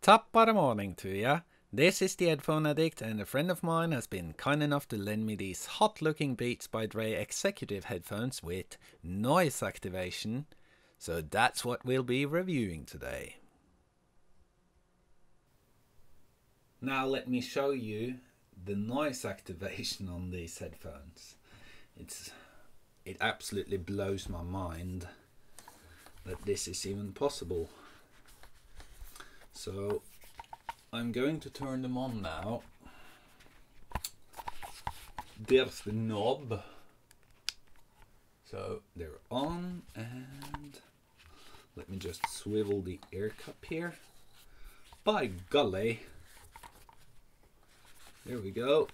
Top of the morning to ya. This is the Headphone Addict, and a friend of mine has been kind enough to lend me these hot looking Beats by Dre executive headphones with noise activation. So that's what we'll be reviewing today. Now let me show you the noise activation on these headphones. It absolutely blows my mind that this is even possible. So I'm going to turn them on now. There's the knob. So they're on, and let me just swivel the air cup here. By golly. There we go.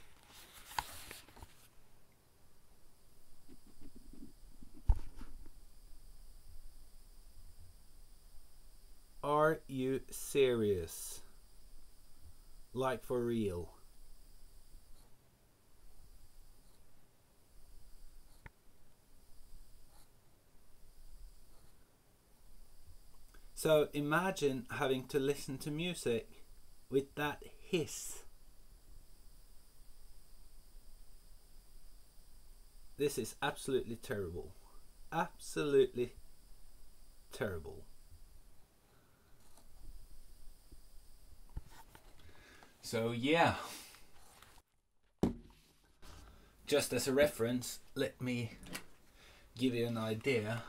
Are you serious? Like for real? So imagine having to listen to music with that hiss. This is absolutely terrible. Absolutely terrible. So yeah, just as a reference, let me give you an idea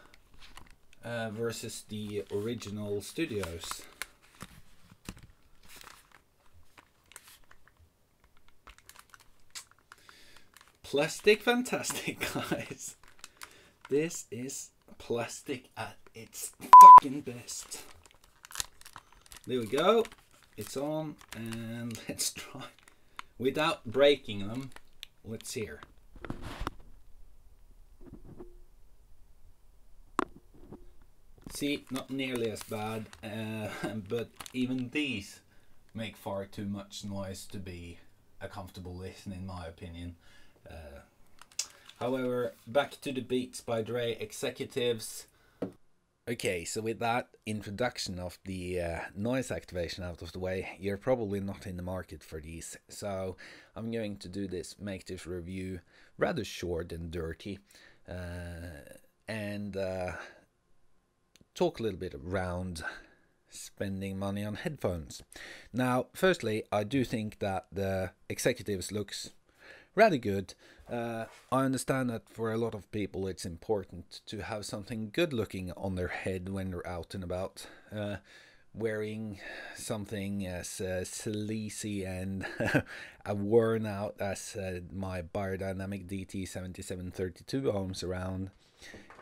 versus the original studios. Plastic fantastic, guys. This is plastic at its fucking best. There we go. It's on, and let's try without breaking them. Let's hear. See, not nearly as bad, but even these make far too much noise to be a comfortable listen, in my opinion. However, back to the Beats by Dre executives. Okay, so with that introduction of the noise activation out of the way, you're probably not in the market for these. So I'm going to make this review rather short and dirty, and talk a little bit around spending money on headphones. Now, firstly, I do think that the executives looks rather good. I understand that for a lot of people it's important to have something good looking on their head when they're out and about. Wearing something as sleazy and worn out as my Biodynamic DT7732 ohms around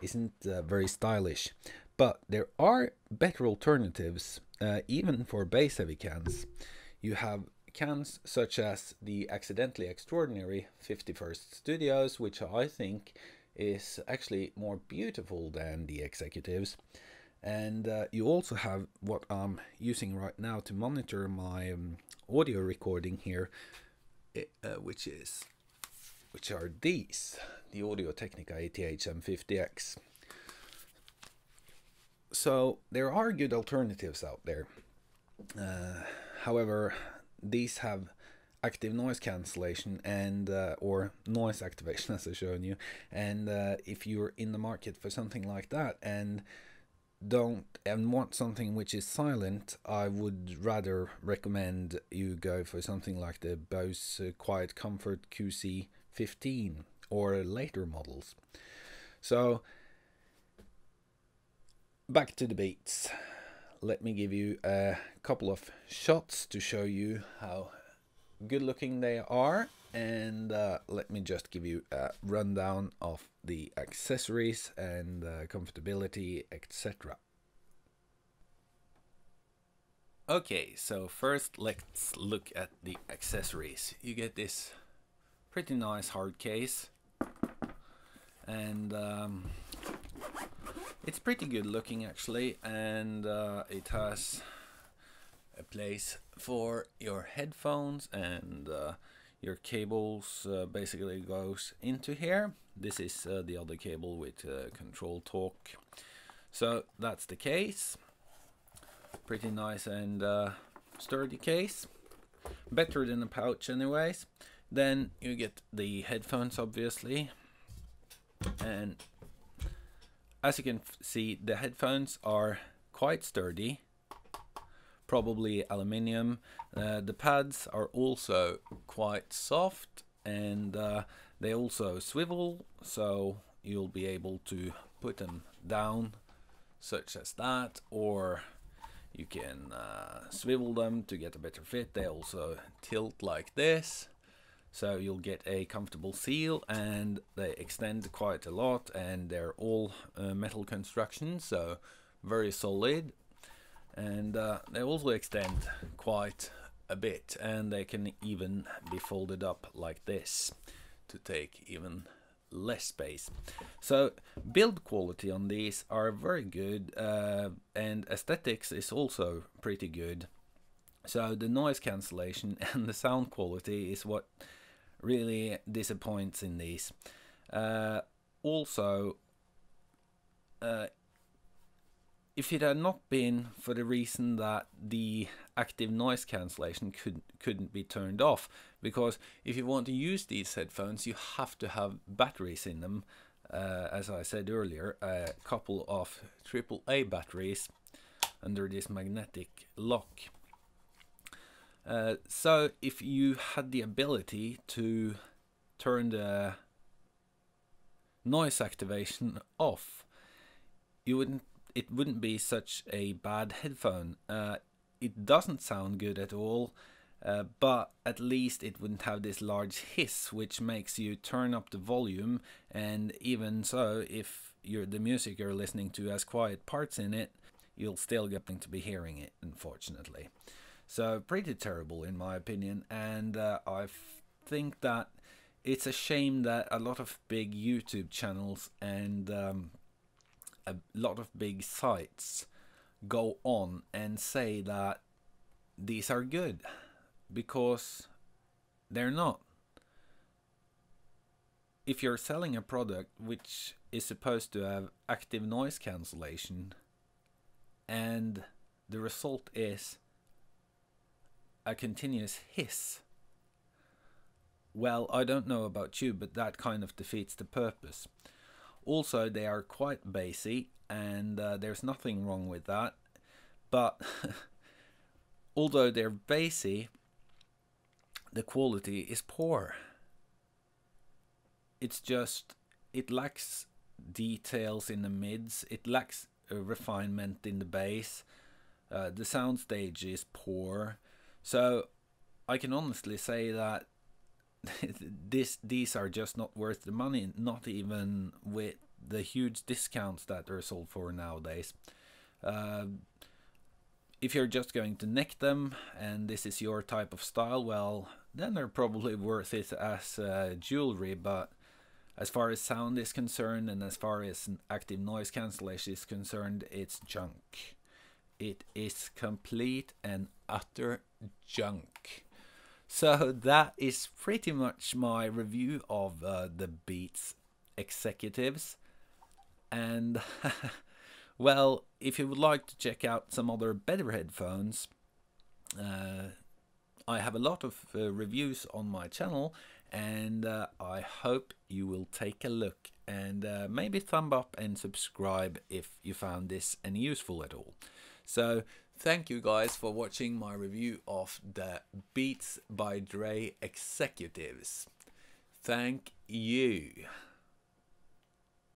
isn't very stylish. But there are better alternatives, even for bass heavy cans. You have cans such as the Accidentally Extraordinary 51st Studios, which I think is actually more beautiful than the executives. And you also have what I'm using right now to monitor my audio recording here, which are these, the Audio-Technica ATH M50X. So there are good alternatives out there. However, these have active noise cancellation and or noise activation, as I've shown you. And if you're in the market for something like that and want something which is silent, I would rather recommend you go for something like the Bose Quiet Comfort QC15 or later models. So back to the Beats. Let me give you a couple of shots to show you how good looking they are, and let me just give you a rundown of the accessories and comfortability, etc. Okay, so first let's look at the accessories. You get this pretty nice hard case, and it's pretty good looking actually, and it has a place for your headphones, and your cables basically goes into here. This is the other cable with control torque. So that's the case. Pretty nice and sturdy case, better than a pouch anyways. Then you get the headphones, obviously, and as you can see, the headphones are quite sturdy, probably aluminium. The pads are also quite soft, and they also swivel, so you'll be able to put them down such as that, or you can swivel them to get a better fit. They also tilt like this, so you'll get a comfortable seal, and they extend quite a lot, and they're all metal construction, so very solid. And they also extend quite a bit, and they can even be folded up like this to take even less space. So build quality on these are very good, and aesthetics is also pretty good. So the noise cancellation and the sound quality is what really disappoints in these. Also, if it had not been for the reason that the active noise cancellation couldn't be turned off, because if you want to use these headphones you have to have batteries in them, as I said earlier, a couple of AAA batteries under this magnetic lock. So if you had the ability to turn the noise activation off, it wouldn't be such a bad headphone. It doesn't sound good at all, but at least it wouldn't have this large hiss which makes you turn up the volume, and even so, if the music you're listening to has quiet parts in it, you'll still get to be hearing it, unfortunately. So pretty terrible in my opinion, and I think that it's a shame that a lot of big YouTube channels and a lot of big sites go on and say that these are good, because they're not. If you're selling a product which is supposed to have active noise cancellation and the result is a continuous hiss, well, I don't know about you, but that kind of defeats the purpose. Also, they are quite bassy, and there's nothing wrong with that. But although they're bassy, the quality is poor. It's just, it lacks details in the mids, it lacks refinement in the bass. The soundstage is poor. So I can honestly say that these are just not worth the money, not even with the huge discounts that they're sold for nowadays. If you're just going to neck them and this is your type of style, well, then they're probably worth it as jewelry, but as far as sound is concerned and as far as active noise cancellation is concerned, it's junk. It is complete and utter junk. So that is pretty much my review of the Beats Executives. And well, if you would like to check out some other better headphones, I have a lot of reviews on my channel, and I hope you will take a look and maybe thumb up and subscribe if you found this any useful at all. So thank you guys for watching my review of the Beats by Dre Executives. Thank you.